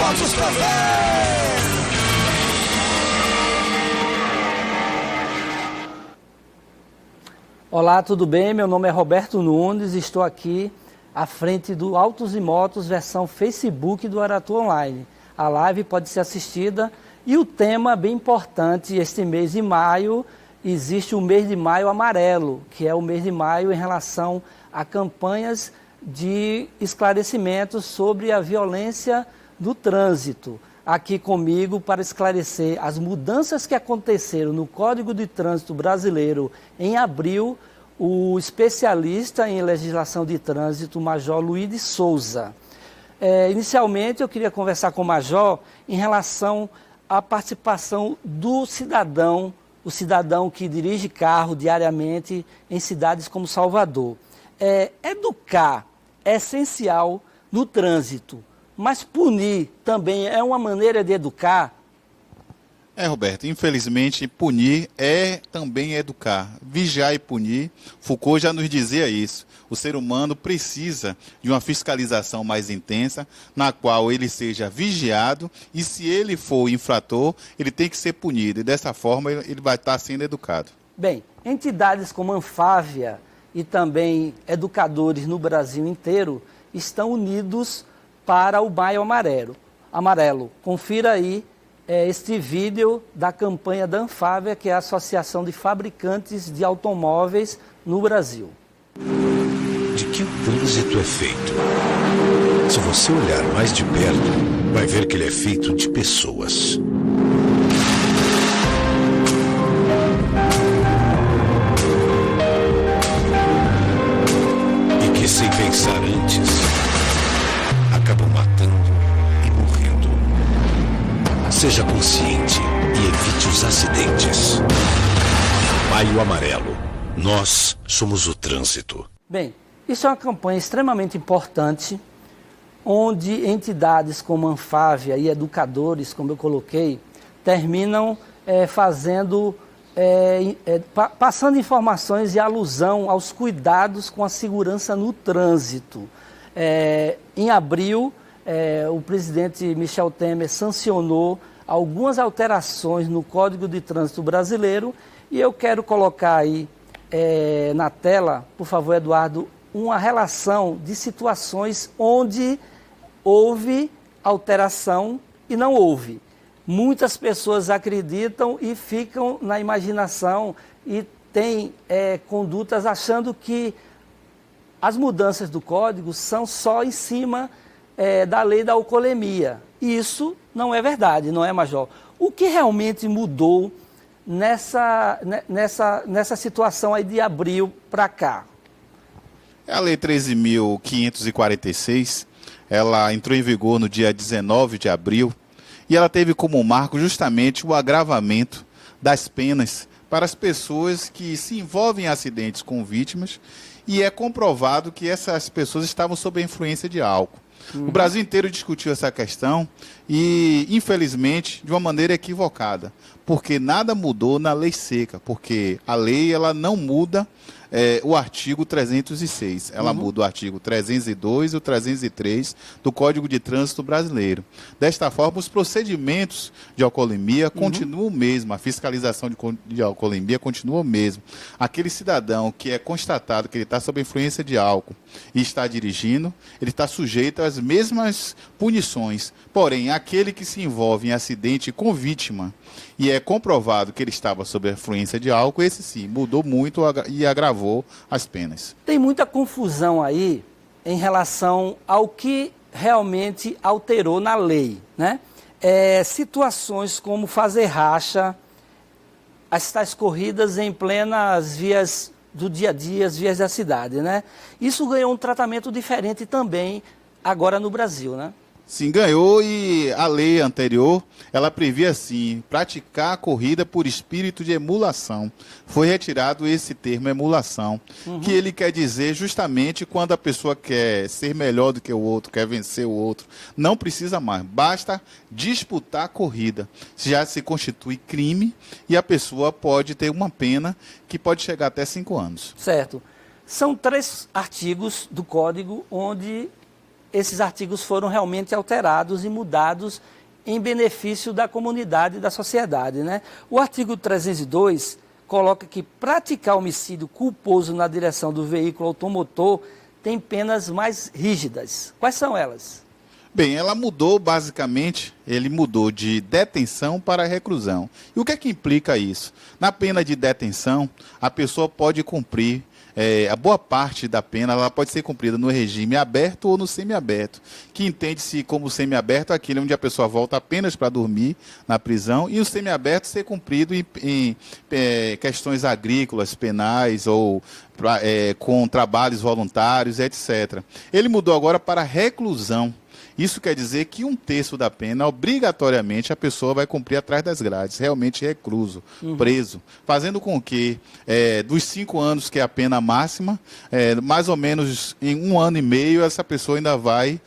motos pra ver! Olá, tudo bem? Meu nome é Roberto Nunes e estou aqui à frente do Autos e Motos, versão Facebook do Aratu Online. A live pode ser assistida e o tema bem importante, este mês de maio, existe o mês de maio amarelo, que é o mês de maio em relação a campanhas de esclarecimentos sobre a violência no trânsito. Aqui comigo para esclarecer as mudanças que aconteceram no Código de Trânsito Brasileiro em abril, o especialista em legislação de trânsito, Major Luiz de Souza. Inicialmente, eu queria conversar com o Major em relação à participação do cidadão, o cidadão que dirige carro diariamente em cidades como Salvador. Educar é essencial no trânsito, mas punir também é uma maneira de educar? Roberto, infelizmente punir também educar. Vigiar e punir, Foucault já nos dizia isso. O ser humano precisa de uma fiscalização mais intensa, na qual ele seja vigiado e se ele for infrator, ele tem que ser punido. E dessa forma ele vai estar sendo educado. Bem, entidades como a Anfávia e também educadores no Brasil inteiro estão unidos para o Maio Amarelo. Confira aí este vídeo da campanha da Anfávia, que é a Associação de Fabricantes de Automóveis no Brasil. De que o trânsito é feito? Se você olhar mais de perto, vai ver que ele é feito de pessoas. E que, sem pensar antes, acabam matando e morrendo. Seja consciente e evite os acidentes. Maio Amarelo. Nós somos o trânsito. Bem, isso é uma campanha extremamente importante, onde entidades como a Anfávia e educadores, como eu coloquei, terminam passando informações e alusão aos cuidados com a segurança no trânsito. Em abril, o presidente Michel Temer sancionou algumas alterações no Código de Trânsito Brasileiro e eu quero colocar aí na tela, por favor, Eduardo, uma relação de situações onde houve alteração e não houve. Muitas pessoas acreditam e ficam na imaginação e têm condutas achando que as mudanças do código são só em cima da lei da alcoolemia. Isso não é verdade, não é, Major? O que realmente mudou nessa situação aí de abril para cá? A Lei 13.546, ela entrou em vigor no dia 19 de abril e ela teve como marco justamente o agravamento das penas para as pessoas que se envolvem em acidentes com vítimas e é comprovado que essas pessoas estavam sob a influência de álcool. O Brasil inteiro discutiu essa questão e, infelizmente, de uma maneira equivocada, porque nada mudou na lei seca, porque a lei ela não muda o artigo 306, ela muda o artigo 302 e o 303 do Código de Trânsito Brasileiro. Desta forma, os procedimentos de alcoolemia continuam o mesmo, a fiscalização de alcoolemia continua o mesmo. Aquele cidadão que é constatado que ele está sob a influência de álcool e está dirigindo, ele está sujeito às mesmas punições. Porém, aquele que se envolve em acidente com vítima e é comprovado que ele estava sob a influência de álcool, esse sim, mudou muito e agravou as penas. Tem muita confusão aí em relação ao que realmente alterou na lei, né? Situações como fazer racha, as tais corridas em plenas vias do dia a dia, as vias da cidade, né? Isso ganhou um tratamento diferente também agora no Brasil, né? Sim, ganhou e a lei anterior, ela previa assim, praticar a corrida por espírito de emulação. Foi retirado esse termo emulação, que ele quer dizer justamente quando a pessoa quer ser melhor do que o outro, quer vencer o outro. Não precisa mais, basta disputar a corrida. Já se constitui crime e a pessoa pode ter uma pena que pode chegar até 5 anos. Certo. São 3 artigos do Código onde esses artigos foram realmente alterados e mudados em benefício da comunidade e da sociedade, né? O artigo 302 coloca que praticar homicídio culposo na direção do veículo automotor tem penas mais rígidas. Quais são elas? Bem, ela mudou basicamente, ele mudou de detenção para reclusão. E o que é que implica isso? Na pena de detenção, a pessoa pode cumprir, a boa parte da pena ela pode ser cumprida no regime aberto ou no semiaberto, que entende-se como semiaberto aquele onde a pessoa volta apenas para dormir na prisão, e o semiaberto ser cumprido em questões agrícolas, penais ou com trabalhos voluntários, etc. Ele mudou agora para reclusão. Isso quer dizer que 1/3 da pena, obrigatoriamente, a pessoa vai cumprir atrás das grades, realmente recluso, preso, fazendo com que, dos 5 anos, que é a pena máxima, mais ou menos em 1 ano e meio, essa pessoa ainda vai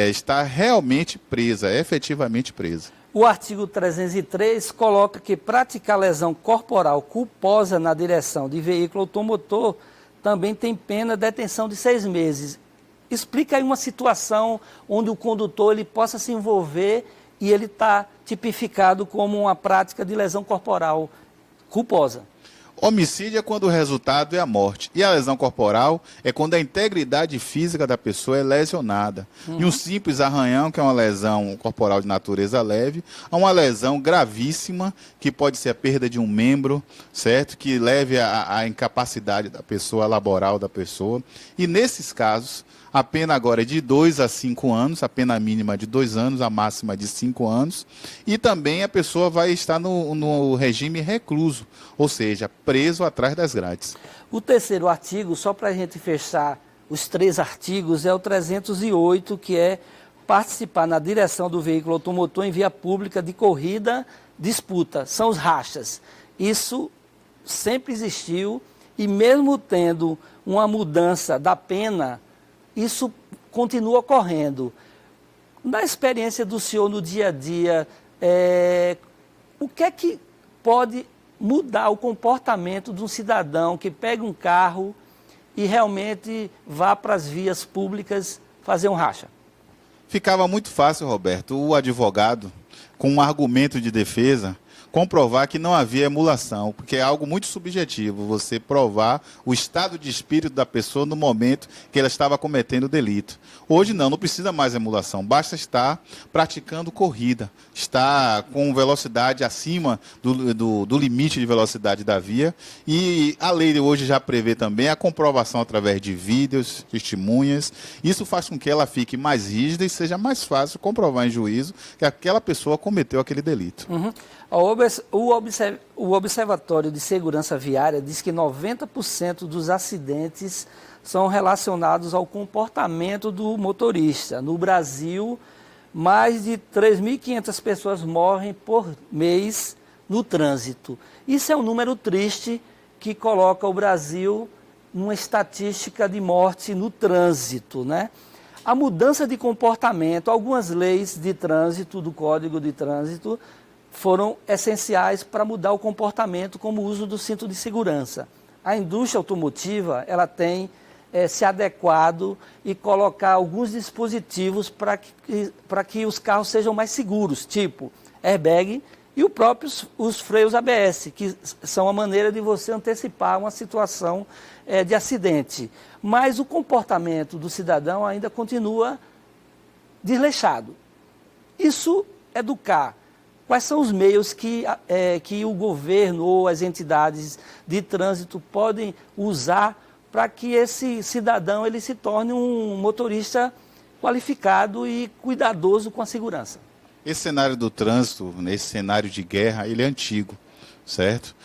estar realmente presa, efetivamente presa. O artigo 303 coloca que praticar lesão corporal culposa na direção de veículo automotor também tem pena de detenção de 6 meses. Explica aí uma situação onde o condutor ele possa se envolver e ele está tipificado como uma prática de lesão corporal culposa. Homicídio é quando o resultado é a morte. E a lesão corporal é quando a integridade física da pessoa é lesionada. E um simples arranhão, que é uma lesão corporal de natureza leve, a uma lesão gravíssima, que pode ser a perda de um membro, certo? Que leve à incapacidade da pessoa, laboral da pessoa. E nesses casos, a pena agora é de 2 a 5 anos, a pena mínima de 2 anos, a máxima de 5 anos. E também a pessoa vai estar no regime recluso, ou seja, preso atrás das grades. O terceiro artigo, só para a gente fechar os 3 artigos, é o 308, que é participar na direção do veículo automotor em via pública de corrida, disputa, são os rachas. Isso sempre existiu e mesmo tendo uma mudança da pena, isso continua ocorrendo. Na experiência do senhor no dia a dia, o que é que pode mudar o comportamento de um cidadão que pega um carro e realmente vá para as vias públicas fazer um racha? Ficava muito fácil, Roberto, o advogado, com um argumento de defesa, comprovar que não havia emulação, porque é algo muito subjetivo, você provar o estado de espírito da pessoa no momento que ela estava cometendo o delito. Hoje não precisa mais emulação, basta estar praticando corrida, estar com velocidade acima do limite de velocidade da via, e a lei hoje já prevê também a comprovação através de vídeos, testemunhas. Isso faz com que ela fique mais rígida e seja mais fácil comprovar em juízo que aquela pessoa cometeu aquele delito. O Observatório de Segurança Viária diz que 90% dos acidentes são relacionados ao comportamento do motorista. No Brasil, mais de 3.500 pessoas morrem por mês no trânsito. Isso é um número triste que coloca o Brasil numa estatística de morte no trânsito, né? A mudança de comportamento, algumas leis de trânsito, do Código de Trânsito, foram essenciais para mudar o comportamento, como o uso do cinto de segurança. A indústria automotiva ela tem se adequado e colocar alguns dispositivos para que os carros sejam mais seguros, tipo airbag e os freios ABS, que são a maneira de você antecipar uma situação de acidente. Mas o comportamento do cidadão ainda continua desleixado. Isso educar. Quais são os meios que o governo ou as entidades de trânsito podem usar para que esse cidadão ele se torne um motorista qualificado e cuidadoso com a segurança? Esse cenário do trânsito, esse cenário de guerra, ele é antigo, certo?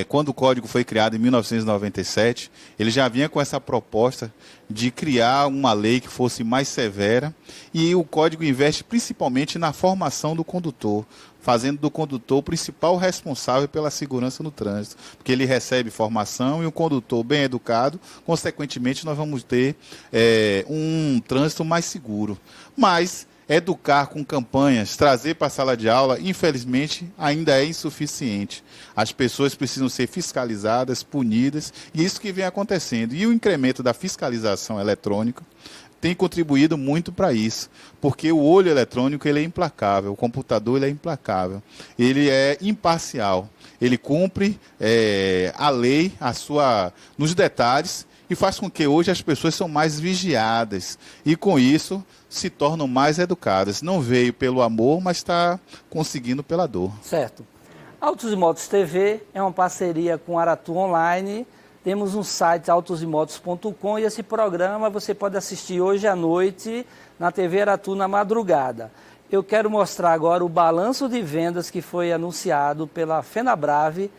Quando o Código foi criado em 1997, ele já vinha com essa proposta de criar uma lei que fosse mais severa, e o Código investe principalmente na formação do condutor, fazendo do condutor o principal responsável pela segurança no trânsito, porque ele recebe formação e um condutor bem educado, consequentemente nós vamos ter um trânsito mais seguro. Mas educar com campanhas, trazer para a sala de aula, infelizmente, ainda é insuficiente. As pessoas precisam ser fiscalizadas, punidas, e isso que vem acontecendo. E o incremento da fiscalização eletrônica tem contribuído muito para isso, porque o olho eletrônico ele é implacável, o computador ele é implacável, ele é imparcial, ele cumpre a lei nos detalhes e faz com que hoje as pessoas são mais vigiadas e com isso se tornam mais educadas. Não veio pelo amor, mas está conseguindo pela dor. Certo. Autos e Motos TV é uma parceria com Aratu Online. Temos um site autosimotos.com e esse programa você pode assistir hoje à noite na TV Aratu na madrugada. Eu quero mostrar agora o balanço de vendas que foi anunciado pela Fenabrave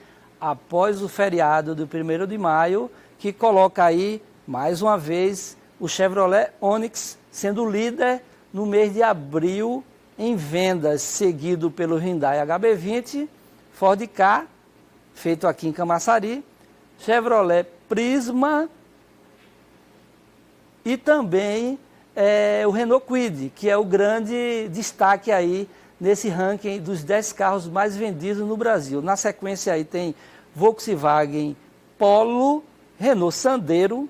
após o feriado do 1º de maio, que coloca aí, mais uma vez, o Chevrolet Onix sendo líder no mês de abril em vendas, seguido pelo Hyundai HB20, Ford Ka, feito aqui em Camaçari, Chevrolet Prisma e também o Renault Kwid, que é o grande destaque aí nesse ranking dos 10 carros mais vendidos no Brasil. Na sequência aí tem Volkswagen Polo, Renault Sandero,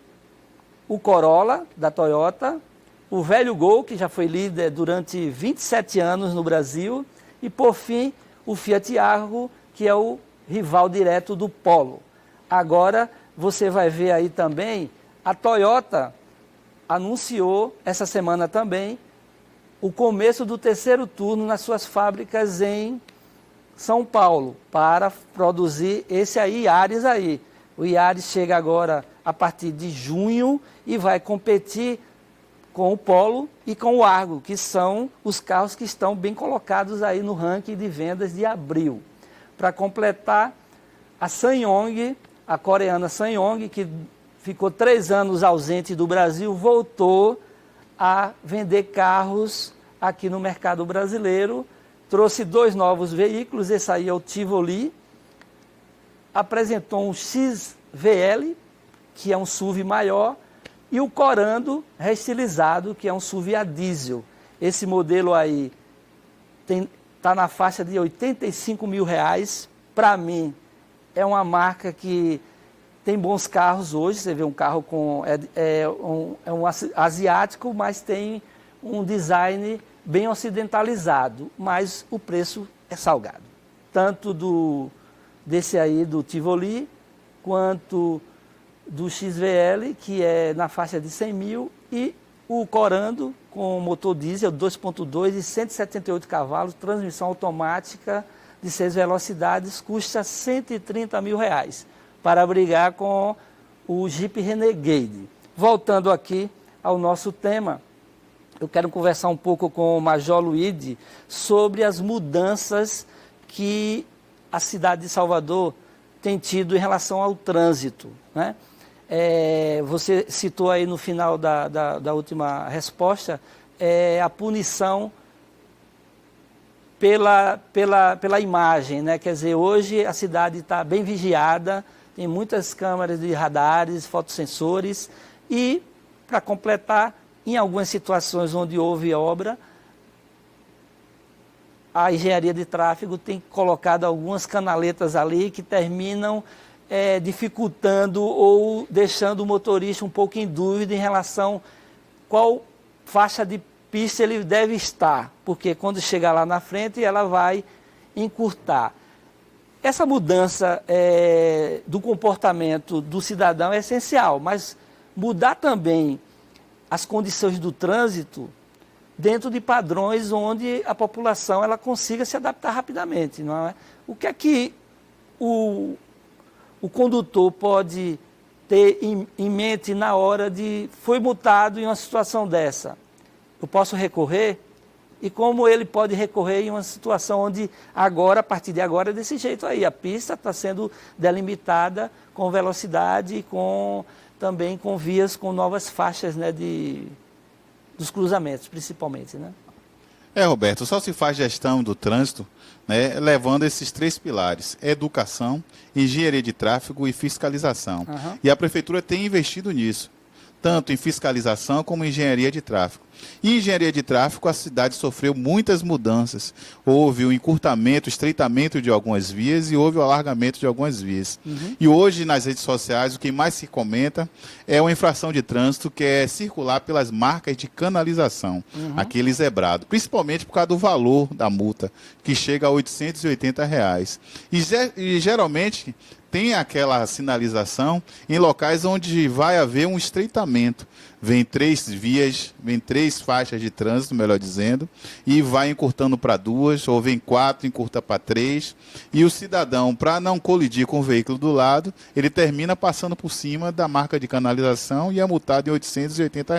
o Corolla da Toyota, o velho Gol, que já foi líder durante 27 anos no Brasil, e por fim o Fiat Argo, que é o rival direto do Polo. Agora você vai ver aí também, a Toyota anunciou essa semana também o começo do 3º turno nas suas fábricas em São Paulo, para produzir esse aí, Yaris aí. O Yaris chega agora a partir de junho e vai competir com o Polo e com o Argo, que são os carros que estão bem colocados aí no ranking de vendas de abril. Para completar, a SsangYong, a coreana SsangYong, que ficou 3 anos ausente do Brasil, voltou a vender carros aqui no mercado brasileiro, trouxe 2 novos veículos, esse aí é o Tivoli, apresentou um XVL, que é um SUV maior, e o Corando reestilizado, que é um SUV a diesel. Esse modelo aí está na faixa de R$85 mil. Para mim, é uma marca que tem bons carros hoje. Você vê um carro um asiático, mas tem um design bem ocidentalizado, mas o preço é salgado. Tanto desse aí do Tivoli, quanto do XVL, que é na faixa de 100 mil, e o Corando, com motor diesel 2.2 e 178 cavalos, transmissão automática de 6 velocidades, custa R$130 mil, para brigar com o Jeep Renegade. Voltando aqui ao nosso tema, eu quero conversar um pouco com o Major Luíde sobre as mudanças que a cidade de Salvador tem tido em relação ao trânsito, né? Você citou aí no final da última resposta a punição pela imagem, né? Quer dizer, hoje a cidade está bem vigiada, tem muitas câmeras de radares, fotossensores e, para completar, em algumas situações onde houve obra, a engenharia de tráfego tem colocado algumas canaletas ali que terminam dificultando ou deixando o motorista um pouco em dúvida em relação qual faixa de pista ele deve estar, porque quando chegar lá na frente ela vai encurtar. Essa mudança do comportamento do cidadão é essencial, mas mudar também as condições do trânsito dentro de padrões onde a população ela consiga se adaptar rapidamente, não é? O que é que o condutor pode ter em mente na hora foi multado em uma situação dessa? Eu posso recorrer? E como ele pode recorrer em uma situação onde agora, a partir de agora, é desse jeito aí, a pista está sendo delimitada com velocidade e também com vias com novas faixas, né, dos cruzamentos, principalmente, né? Roberto, só se faz gestão do trânsito, né, levando esses 3 pilares: educação, engenharia de tráfego e fiscalização. Uhum. E a prefeitura tem investido nisso. tanto em fiscalização como em engenharia de tráfego. Em engenharia de tráfego, a cidade sofreu muitas mudanças. Houve o encurtamento, o estreitamento de algumas vias e houve o alargamento de algumas vias. E hoje, nas redes sociais, o que mais se comenta é uma infração de trânsito que é circular pelas marcas de canalização, aquele zebrado, principalmente por causa do valor da multa, que chega a R$ 880. E geralmente tem aquela sinalização em locais onde vai haver um estreitamento. Vem 3 vias, vem 3 faixas de trânsito, melhor dizendo, e vai encurtando para 2, ou vem 4, encurta para 3. E o cidadão, para não colidir com o veículo do lado, ele termina passando por cima da marca de canalização e é multado em R$ 880.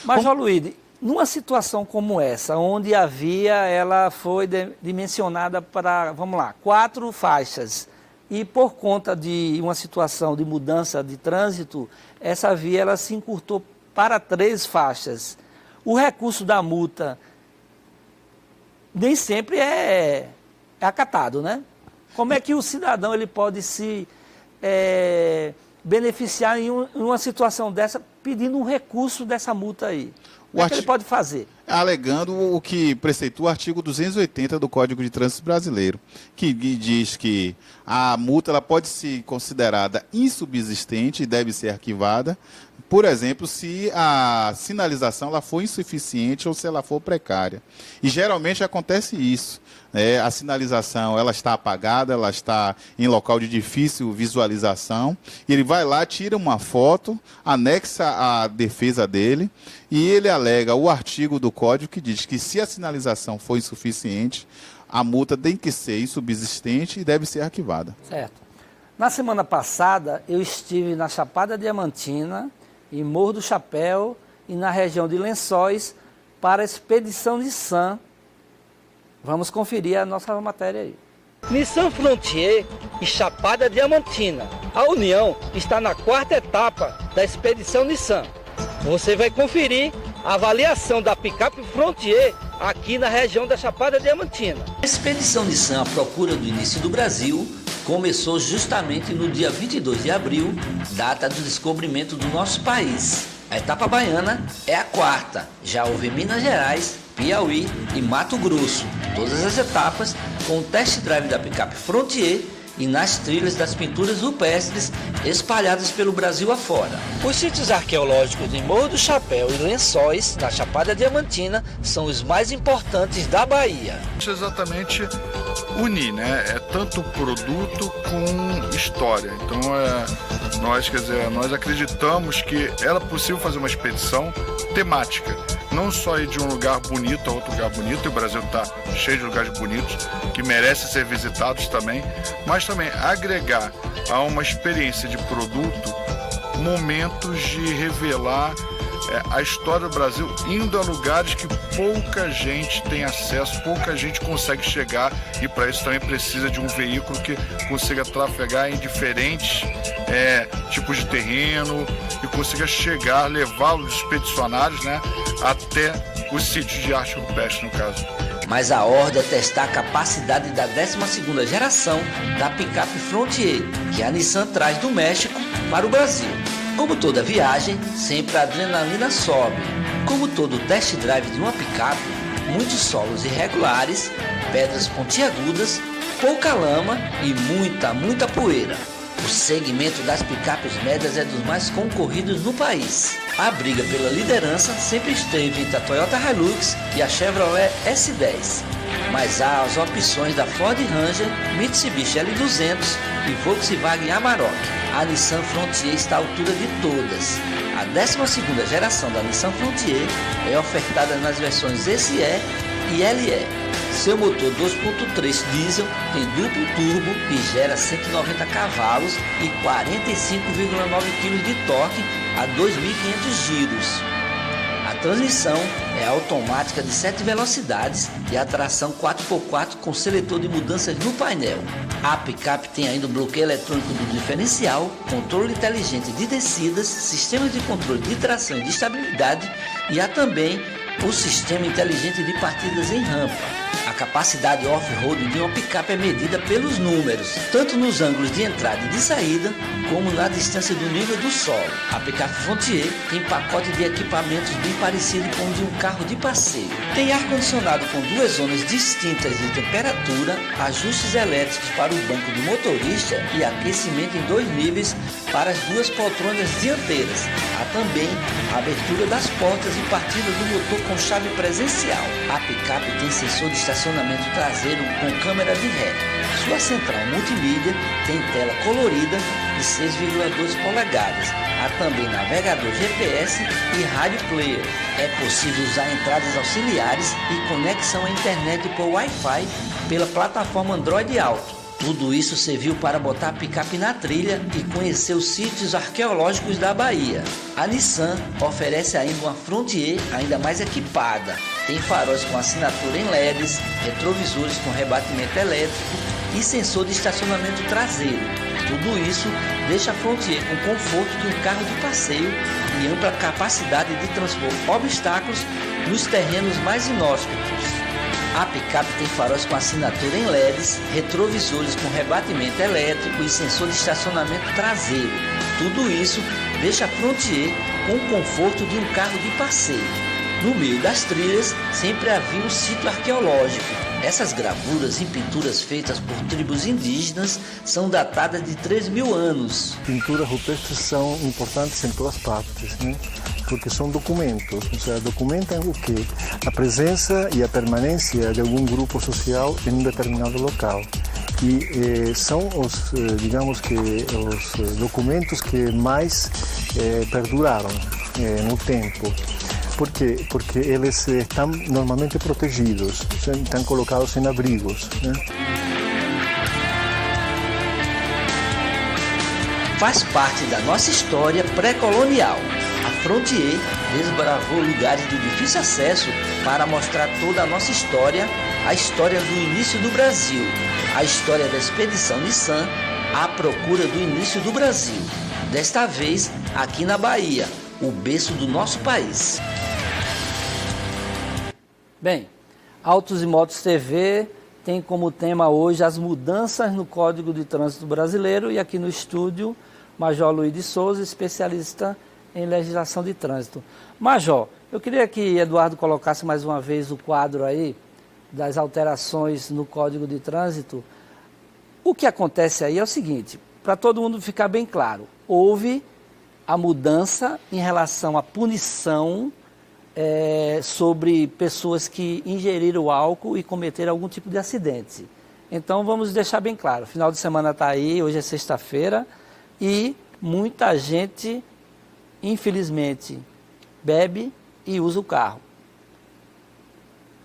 Mas, João Luiz, numa situação como essa, onde a via ela foi dimensionada para, 4 faixas, e por conta de uma situação de mudança de trânsito, essa via ela se encurtou para 3 faixas. O recurso da multa nem sempre é acatado, né? Como é que o cidadão ele pode se beneficiar em uma situação dessa, pedindo um recurso dessa multa aí? O que ele pode fazer? Alegando o que preceitua o artigo 280 do Código de Trânsito Brasileiro, que diz que a multa ela pode ser considerada insubsistente e deve ser arquivada, por exemplo, se a sinalização ela for insuficiente ou se ela for precária. E geralmente acontece isso. A sinalização ela está apagada, ela está em local de difícil visualização. Ele vai lá, tira uma foto, anexa a defesa dele e ele alega o artigo do Código que diz que se a sinalização for insuficiente, a multa tem que ser insubsistente e deve ser arquivada. Certo. Na semana passada, eu estive na Chapada Diamantina, em Morro do Chapéu e na região de Lençóis para a expedição Nissan. Vamos conferir a nossa matéria aí. Nissan Frontier e Chapada Diamantina. A união está na 4ª etapa da expedição Nissan. Você vai conferir a avaliação da picape Frontier aqui na região da Chapada Diamantina. A expedição Nissan à procura do início do Brasil começou justamente no dia 22 de abril, data do descobrimento do nosso país. A etapa baiana é a 4ª, já houve em Minas Gerais, Piauí e Mato Grosso. Todas as etapas com o test drive da picape Frontier e nas trilhas das pinturas rupestres espalhadas pelo Brasil afora. Os sítios arqueológicos em Morro do Chapéu e Lençóis, na Chapada Diamantina, são os mais importantes da Bahia. Exatamente unir, né? É tanto produto com história. Então nós acreditamos que era possível fazer uma expedição temática. Não só ir de um lugar bonito a outro lugar bonito, e o Brasil está cheio de lugares bonitos, que merecem ser visitados também, mas também agregar a uma experiência de produto momentos de revelar a história do Brasil, indo a lugares que pouca gente tem acesso, pouca gente consegue chegar, e para isso também precisa de um veículo que consiga trafegar em diferentes tipos de terreno e consiga chegar, levar os expedicionários, né, até os sítios de arte rupestre, no caso. Mas a ordem é testar a capacidade da 12ª geração da picape Frontier, que a Nissan traz do México para o Brasil. Como toda viagem, sempre a adrenalina sobe. Como todo test drive de uma picape, muitos solos irregulares, pedras pontiagudas, pouca lama e muita poeira. O segmento das picapes médias é dos mais concorridos no país. A briga pela liderança sempre esteve entre a Toyota Hilux e a Chevrolet S10. Mas há as opções da Ford Ranger, Mitsubishi L200 e Volkswagen Amarok. A Nissan Frontier está à altura de todas. A 12ª geração da Nissan Frontier é ofertada nas versões SE e LE. Seu motor 2.3 diesel tem duplo turbo e gera 190 cavalos e 45,9 kg de torque a 2.500 giros. A transmissão é automática de 7 velocidades e a tração 4x4 com seletor de mudanças no painel. A picape tem ainda o bloqueio eletrônico do diferencial, controle inteligente de descidas, sistemas de controle de tração e de estabilidade, e há também o sistema inteligente de partidas em rampa. A capacidade off-road de uma picape é medida pelos números, tanto nos ângulos de entrada e de saída, como na distância do nível do solo. A picape Frontier tem pacote de equipamentos bem parecido com o de um carro de passeio. Tem ar-condicionado com 2 zonas distintas de temperatura, ajustes elétricos para o banco do motorista e aquecimento em 2 níveis para as 2 poltronas dianteiras. Há também a abertura das portas e partida do motor com chave presencial. A picape tem sensor de estacionamento traseiro com câmera de ré. Sua central multimídia tem tela colorida de 6,2 polegadas. Há também navegador GPS e rádio player. É possível usar entradas auxiliares e conexão à internet por Wi-Fi pela plataforma Android Auto. Tudo isso serviu para botar a picape na trilha e conhecer os sítios arqueológicos da Bahia. A Nissan oferece ainda uma Frontier ainda mais equipada. Tem faróis com assinatura em LEDs, retrovisores com rebatimento elétrico e sensor de estacionamento traseiro. Tudo isso deixa a Frontier com conforto de um carro de passeio e ampla capacidade de transpor obstáculos nos terrenos mais inóspitos. A picape tem faróis com assinatura em LEDs, retrovisores com rebatimento elétrico e sensor de estacionamento traseiro. Tudo isso deixa a Frontier com o conforto de um carro de passeio. No meio das trilhas sempre havia um sítio arqueológico. Essas gravuras e pinturas feitas por tribos indígenas são datadas de 3.000 anos. Pinturas rupestres são importantes em todas partes, né? Porque são documentos, ou seja, documentam o quê? A presença e a permanência de algum grupo social em um determinado local. E são os, digamos que, os documentos que mais perduraram no tempo. Por quê? Porque eles estão normalmente protegidos, estão colocados em abrigos, né? Faz parte da nossa história pré-colonial. A Frontier desbravou lugares de difícil acesso para mostrar toda a nossa história, a história do início do Brasil, a história da expedição Nissan à procura do início do Brasil. Desta vez, aqui na Bahia, o berço do nosso país. Bem, Autos e Motos TV tem como tema hoje as mudanças no Código de Trânsito Brasileiro e aqui no estúdio, Major Luiz de Souza, especialista em legislação de trânsito. Major, eu queria que Eduardo colocasse mais uma vez o quadro aí das alterações no Código de Trânsito. O que acontece aí é o seguinte, para todo mundo ficar bem claro, houve a mudança em relação à punição sobre pessoas que ingeriram álcool e cometeram algum tipo de acidente. Então vamos deixar bem claro, final de semana está aí, hoje é sexta-feira e muita gente, infelizmente, bebe e usa o carro.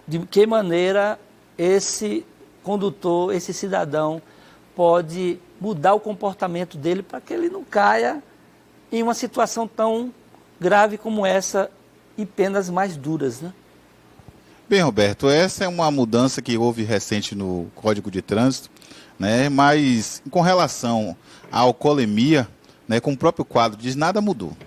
De que maneira esse condutor, esse cidadão pode mudar o comportamento dele para que ele não caia em uma situação tão grave como essa e penas mais duras, né? Bem, Roberto, essa é uma mudança que houve recente no Código de Trânsito, né? Mas com relação à alcoolemia, né, como o próprio quadro diz, nada mudou.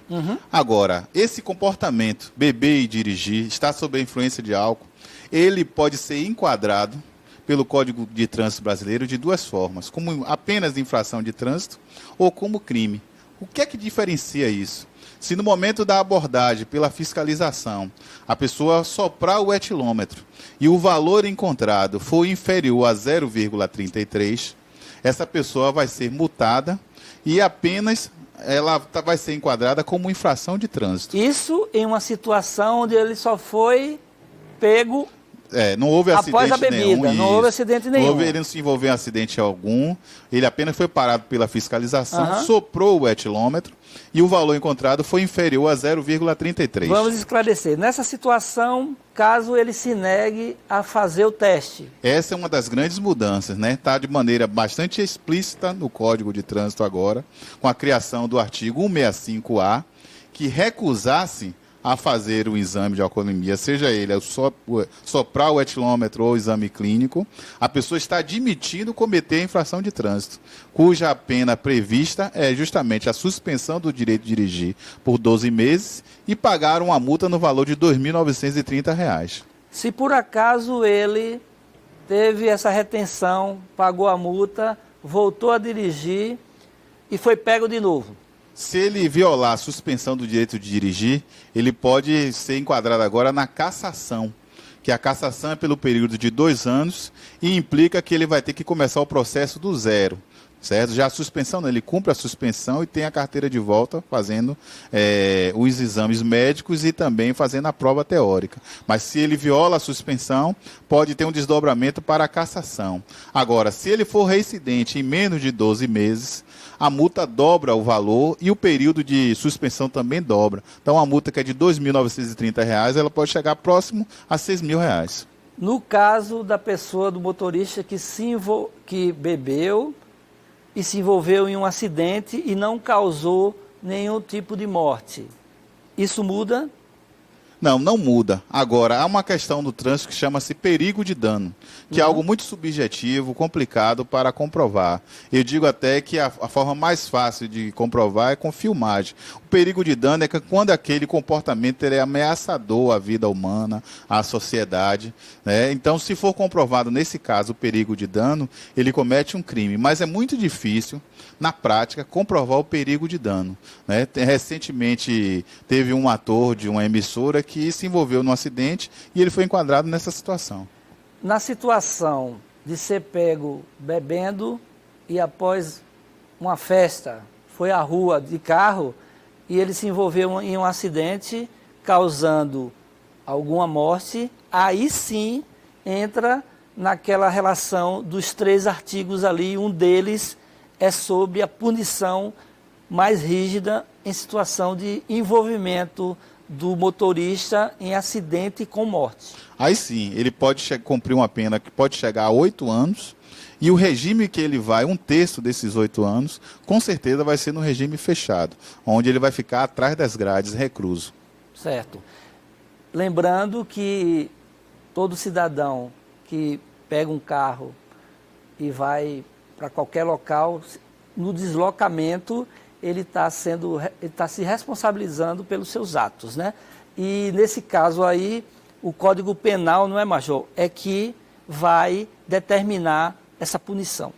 Agora, esse comportamento, beber e dirigir, estar sob a influência de álcool, ele pode ser enquadrado pelo Código de Trânsito Brasileiro de 2 formas, como apenas infração de trânsito ou como crime. O que é que diferencia isso? Se no momento da abordagem pela fiscalização, a pessoa soprar o etilômetro e o valor encontrado for inferior a 0,33, essa pessoa vai ser multada e apenas ela vai ser enquadrada como infração de trânsito. Isso em uma situação onde ele só foi pego não houve após acidente a bebida, nenhum. não houve acidente nenhum. Ele não se envolveu em acidente algum, ele apenas foi parado pela fiscalização, soprou o etilômetro e o valor encontrado foi inferior a 0,33. Vamos esclarecer. Nessa situação, caso ele se negue a fazer o teste. Essa é uma das grandes mudanças, né? Está de maneira bastante explícita no Código de Trânsito agora, com a criação do artigo 165A, que recusasse a fazer o exame de alcoolemia, seja ele soprar o etilômetro ou o exame clínico, a pessoa está admitindo cometer infração de trânsito, cuja pena prevista é justamente a suspensão do direito de dirigir por 12 meses e pagar uma multa no valor de R$ 2.930. Se por acaso ele teve essa retenção, pagou a multa, voltou a dirigir e foi pego de novo. Se ele violar a suspensão do direito de dirigir, ele pode ser enquadrado agora na cassação, que a cassação é pelo período de 2 anos e implica que ele vai ter que começar o processo do zero. Certo? Já a suspensão, ele cumpre a suspensão e tem a carteira de volta fazendo os exames médicos e também fazendo a prova teórica. Mas se ele viola a suspensão, pode ter um desdobramento para a cassação. Agora, se ele for reincidente em menos de 12 meses, a multa dobra o valor e o período de suspensão também dobra. Então, a multa que é de R$ 2.930, ela pode chegar próximo a R$ 6.000. No caso da pessoa, do motorista que bebeu e se envolveu em um acidente e não causou nenhum tipo de morte, isso muda? Não, não muda. Agora, há uma questão do trânsito que chama-se perigo de dano, que é algo muito subjetivo, complicado para comprovar. Eu digo até que a forma mais fácil de comprovar é com filmagem. O perigo de dano é que quando aquele comportamento ele é ameaçador à vida humana, à sociedade, né? Então, se for comprovado nesse caso o perigo de dano, ele comete um crime. Mas é muito difícil, na prática, comprovar o perigo de dano, né? Recentemente, teve um ator de uma emissora que se envolveu num acidente e ele foi enquadrado nessa situação. Na situação de ser pego bebendo e após uma festa foi à rua de carro e ele se envolveu em um acidente causando alguma morte, aí sim entra naquela relação dos 3 artigos ali, um deles é sobre a punição mais rígida em situação de envolvimento do motorista em acidente com morte. Aí sim, ele pode cumprir uma pena que pode chegar a 8 anos, e o regime que ele vai, 1/3 desses 8 anos, com certeza vai ser no regime fechado, onde ele vai ficar atrás das grades, recluso. Certo. Lembrando que todo cidadão que pega um carro e vai para qualquer local, no deslocamento, ele está se responsabilizando pelos seus atos, né? E nesse caso aí, o Código Penal, não é, Major? É que vai determinar essa punição.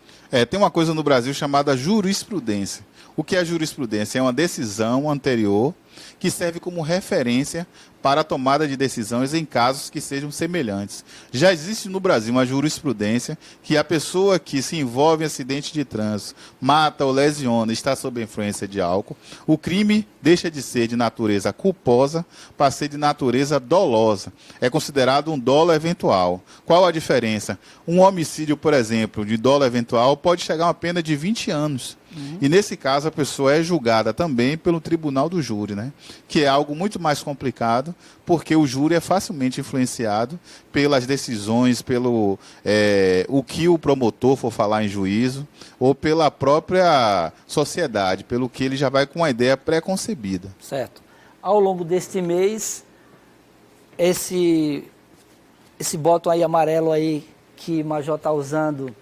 Tem uma coisa no Brasil chamada jurisprudência. O que é jurisprudência? É uma decisão anterior que serve como referência para a tomada de decisões em casos que sejam semelhantes. Já existe no Brasil uma jurisprudência que a pessoa que se envolve em acidente de trânsito, mata ou lesiona, está sob a influência de álcool, o crime deixa de ser de natureza culposa para ser de natureza dolosa. É considerado um dolo eventual. Qual a diferença? Um homicídio, por exemplo, de dolo eventual pode chegar a uma pena de 20 anos. E nesse caso a pessoa é julgada também pelo tribunal do júri, né? Que é algo muito mais complicado, porque o júri é facilmente influenciado pelas decisões, pelo o que o promotor for falar em juízo, ou pela própria sociedade, pelo que ele já vai com uma ideia pré-concebida. Certo. Ao longo deste mês, esse botão aí amarelo aí que o Major está usando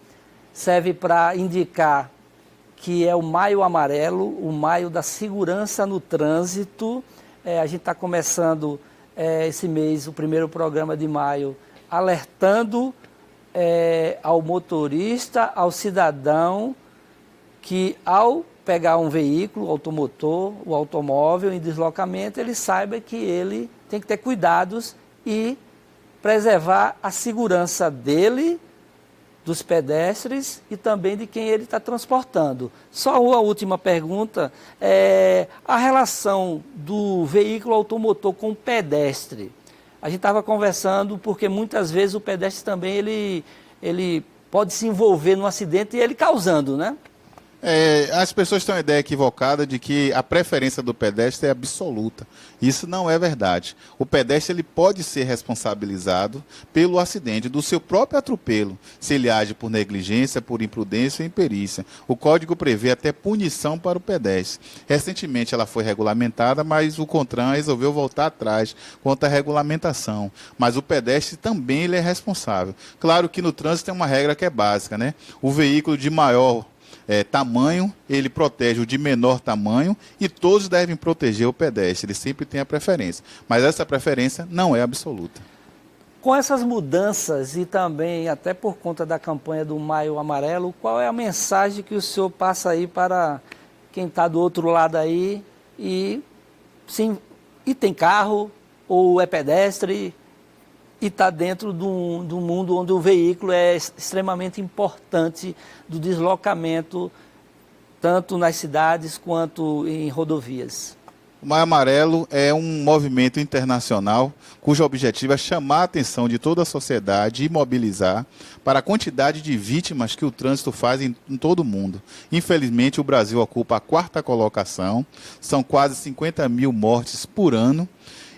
serve para indicar que é o Maio Amarelo, o Maio da Segurança no Trânsito. A gente está começando esse mês, o primeiro programa de maio, alertando ao motorista, ao cidadão, que ao pegar um veículo, automotor, o automóvel em deslocamento, ele saiba que ele tem que ter cuidados e preservar a segurança dele, dos pedestres e também de quem ele está transportando. Só uma última pergunta, a relação do veículo automotor com o pedestre. A gente estava conversando porque muitas vezes o pedestre também ele pode se envolver num acidente e ele causando, né? As pessoas têm uma ideia equivocada de que a preferência do pedestre é absoluta. Isso não é verdade. O pedestre ele pode ser responsabilizado pelo acidente, do seu próprio atropelo, se ele age por negligência, por imprudência ou imperícia. O Código prevê até punição para o pedestre. Recentemente ela foi regulamentada, mas o CONTRAN resolveu voltar atrás quanto à regulamentação. Mas o pedestre também ele é responsável. Claro que no trânsito tem uma regra que é básica, né? O veículo de maior tamanho, ele protege o de menor tamanho e todos devem proteger o pedestre, ele sempre tem a preferência. Mas essa preferência não é absoluta. Com essas mudanças e também até por conta da campanha do Maio Amarelo, qual é a mensagem que o senhor passa aí para quem está do outro lado aí e tem carro ou é pedestre e está dentro do mundo onde o veículo é extremamente importante do deslocamento, tanto nas cidades quanto em rodovias? O Maio Amarelo é um movimento internacional cujo objetivo é chamar a atenção de toda a sociedade e mobilizar para a quantidade de vítimas que o trânsito faz em todo o mundo. Infelizmente, o Brasil ocupa a 4ª colocação, são quase 50 mil mortes por ano,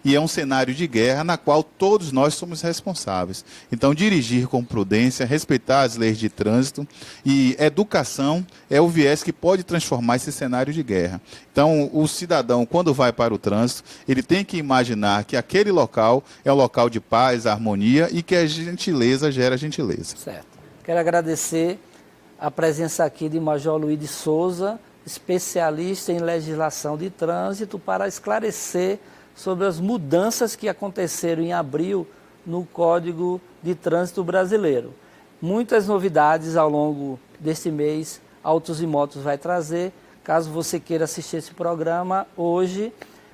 e é um cenário de guerra na qual todos nós somos responsáveis. Então, dirigir com prudência, respeitar as leis de trânsito e educação é o viés que pode transformar esse cenário de guerra. Então, o cidadão, quando vai para o trânsito, ele tem que imaginar que aquele local é um local de paz, harmonia e que a gentileza gera gentileza. Certo. Quero agradecer a presença aqui de Major Luiz de Souza, especialista em legislação de trânsito, para esclarecer sobre as mudanças que aconteceram em abril no Código de Trânsito Brasileiro. Muitas novidades ao longo deste mês, Autos e Motos vai trazer. Caso você queira assistir esse programa hoje,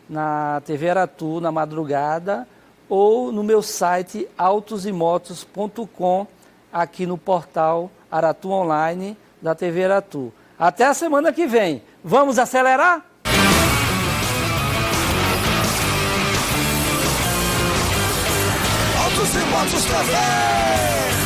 na TV Aratu, na madrugada, ou no meu site autosemotos.com, aqui no portal Aratu Online da TV Aratu. Até a semana que vem. Vamos acelerar? Autos e Motos TV!